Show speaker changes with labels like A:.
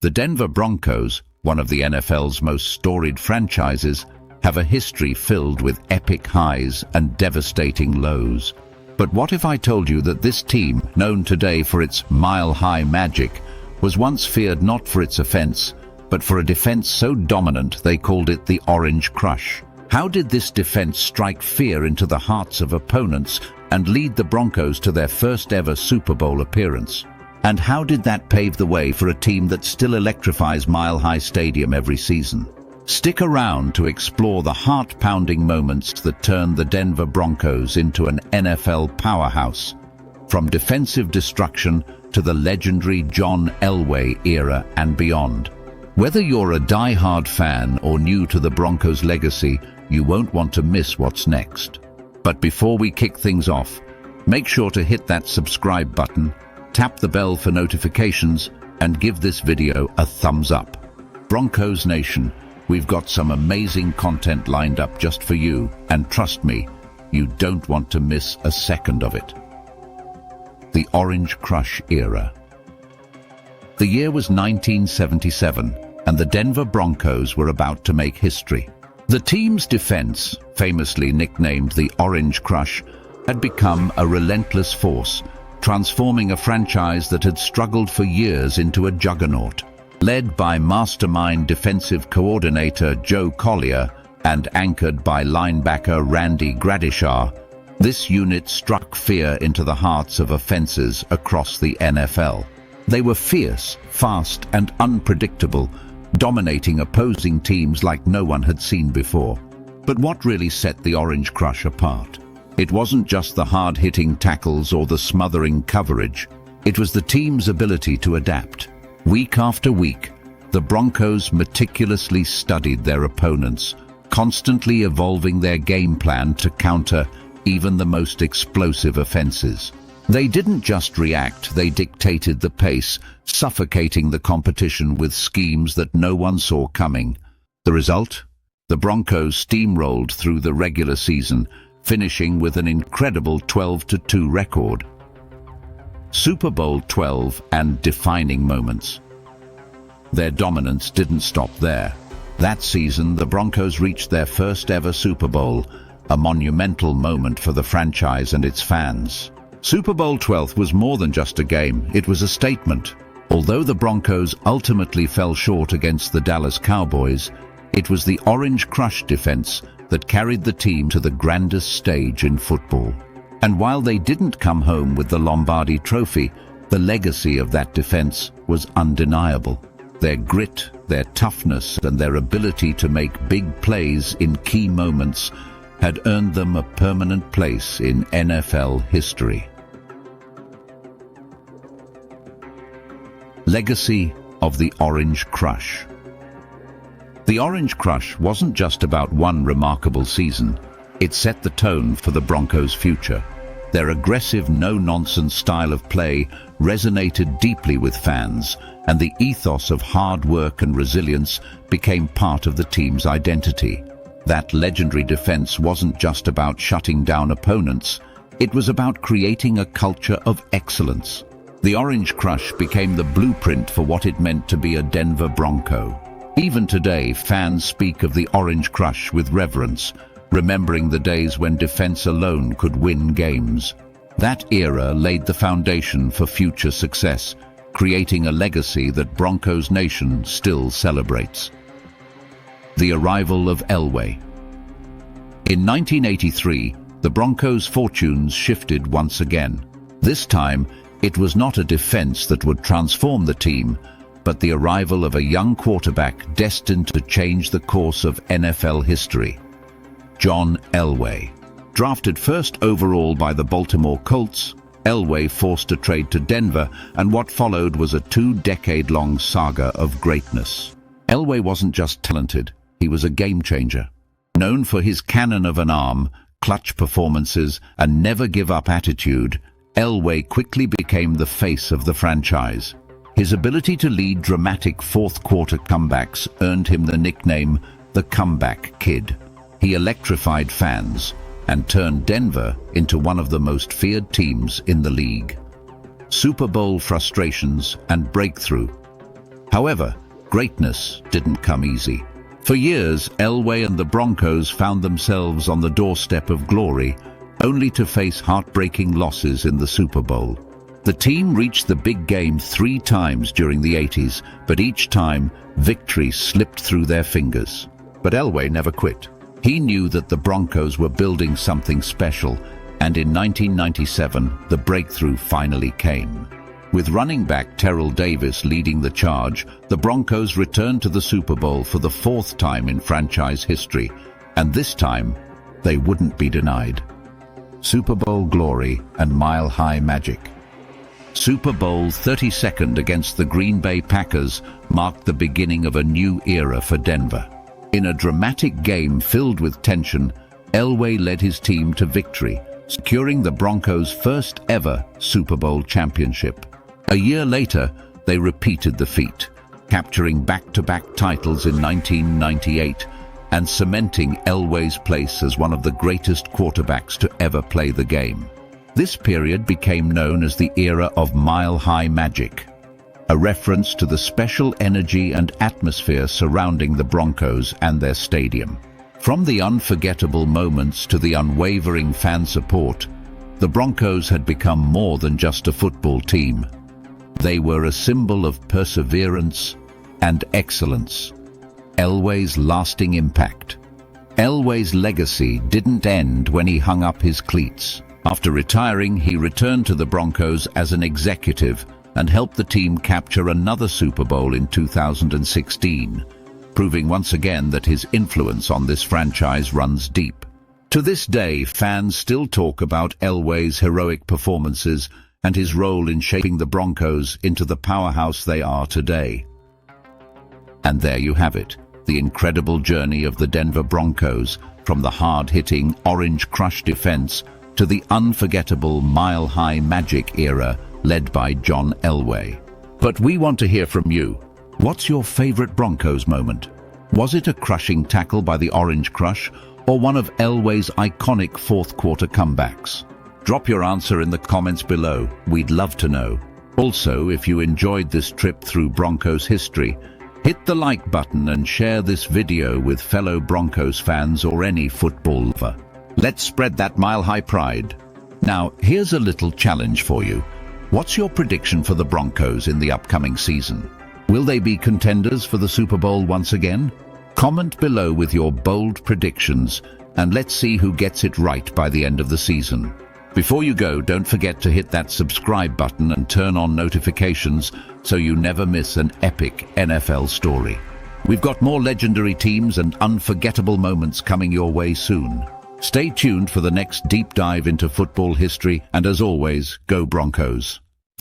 A: The Denver Broncos, one of the NFL's most storied franchises, have a history filled with epic highs and devastating lows. But what if I told you that this team, known today for its mile-high magic, was once feared not for its offense, but for a defense so dominant they called it the Orange Crush? How did this defense strike fear into the hearts of opponents and lead the Broncos to their first-ever Super Bowl appearance? And how did that pave the way for a team that still electrifies Mile High Stadium every season? Stick around to explore the heart-pounding moments that turned the Denver Broncos into an NFL powerhouse, from defensive destruction to the legendary John Elway era and beyond. Whether you're a die-hard fan or new to the Broncos' legacy, you won't want to miss what's next. But before we kick things off, make sure to hit that subscribe button, tap the bell for notifications, and give this video a thumbs up. Broncos Nation, we've got some amazing content lined up just for you, and trust me, you don't want to miss a second of it. The Orange Crush Era. The year was 1977, and the Denver Broncos were about to make history. The team's defense, famously nicknamed the Orange Crush, had become a relentless force, transforming a franchise that had struggled for years into a juggernaut. Led by mastermind defensive coordinator Joe Collier and anchored by linebacker Randy Gradishar, this unit struck fear into the hearts of offenses across the NFL. They were fierce, fast, and unpredictable, dominating opposing teams like no one had seen before. But what really set the Orange Crush apart? It wasn't just the hard-hitting tackles or the smothering coverage. It was the team's ability to adapt. Week after week, the Broncos meticulously studied their opponents, constantly evolving their game plan to counter even the most explosive offenses. They didn't just react, they dictated the pace, suffocating the competition with schemes that no one saw coming. The result? The Broncos steamrolled through the regular season, finishing with an incredible 12-2 record. Super Bowl 12 and defining moments. Their dominance didn't stop there. That season, the Broncos reached their first ever Super Bowl, a monumental moment for the franchise and its fans. Super Bowl 12 was more than just a game, it was a statement. Although the Broncos ultimately fell short against the Dallas Cowboys, it was the Orange Crush defense that carried the team to the grandest stage in football. And while they didn't come home with the Lombardi Trophy, the legacy of that defense was undeniable. Their grit, their toughness, and their ability to make big plays in key moments had earned them a permanent place in NFL history. Legacy of the Orange Crush. The Orange Crush wasn't just about one remarkable season. It set the tone for the Broncos' future. Their aggressive, no-nonsense style of play resonated deeply with fans, and the ethos of hard work and resilience became part of the team's identity. That legendary defense wasn't just about shutting down opponents, it was about creating a culture of excellence. The Orange Crush became the blueprint for what it meant to be a Denver Bronco. Even today, fans speak of the Orange Crush with reverence, remembering the days when defense alone could win games. That era laid the foundation for future success, creating a legacy that Broncos Nation still celebrates. The arrival of Elway. In 1983, the Broncos' fortunes shifted once again. This time, it was not a defense that would transform the team, but the arrival of a young quarterback destined to change the course of NFL history. John Elway. Drafted first overall by the Baltimore Colts, Elway forced a trade to Denver, and what followed was a 2-decade-long saga of greatness. Elway wasn't just talented, he was a game-changer. Known for his cannon of an arm, clutch performances, and never-give-up attitude, Elway quickly became the face of the franchise. His ability to lead dramatic fourth-quarter comebacks earned him the nickname the Comeback Kid. He electrified fans and turned Denver into one of the most feared teams in the league. Super Bowl frustrations and breakthrough. However, greatness didn't come easy. For years, Elway and the Broncos found themselves on the doorstep of glory, only to face heartbreaking losses in the Super Bowl. The team reached the big game 3 times during the 80s, but each time, victory slipped through their fingers. But Elway never quit. He knew that the Broncos were building something special, and in 1997, the breakthrough finally came. With running back Terrell Davis leading the charge, the Broncos returned to the Super Bowl for the 4th time in franchise history, and this time, they wouldn't be denied. Super Bowl glory and mile-high magic. Super Bowl 32nd against the Green Bay Packers marked the beginning of a new era for Denver. In a dramatic game filled with tension, Elway led his team to victory, securing the Broncos' first ever Super Bowl championship. A year later, they repeated the feat, capturing back-to-back titles in 1998 and cementing Elway's place as one of the greatest quarterbacks to ever play the game. This period became known as the era of mile-high magic, a reference to the special energy and atmosphere surrounding the Broncos and their stadium. From the unforgettable moments to the unwavering fan support, the Broncos had become more than just a football team. They were a symbol of perseverance and excellence. Elway's lasting impact. Elway's legacy didn't end when he hung up his cleats. After retiring, he returned to the Broncos as an executive and helped the team capture another Super Bowl in 2016, proving once again that his influence on this franchise runs deep. To this day, fans still talk about Elway's heroic performances and his role in shaping the Broncos into the powerhouse they are today. And there you have it, the incredible journey of the Denver Broncos, from the hard-hitting Orange Crush defense to the unforgettable mile-high magic era led by John Elway. But we want to hear from you. What's your favorite Broncos moment? Was it a crushing tackle by the Orange Crush, or one of Elway's iconic fourth-quarter comebacks? Drop your answer in the comments below. We'd love to know. Also, if you enjoyed this trip through Broncos history, hit the like button and share this video with fellow Broncos fans or any football lover. Let's spread that mile-high pride. Now, here's a little challenge for you. What's your prediction for the Broncos in the upcoming season? Will they be contenders for the Super Bowl once again? Comment below with your bold predictions, and let's see who gets it right by the end of the season. Before you go, don't forget to hit that subscribe button and turn on notifications so you never miss an epic NFL story. We've got more legendary teams and unforgettable moments coming your way soon. Stay tuned for the next deep dive into football history, and as always, go Broncos!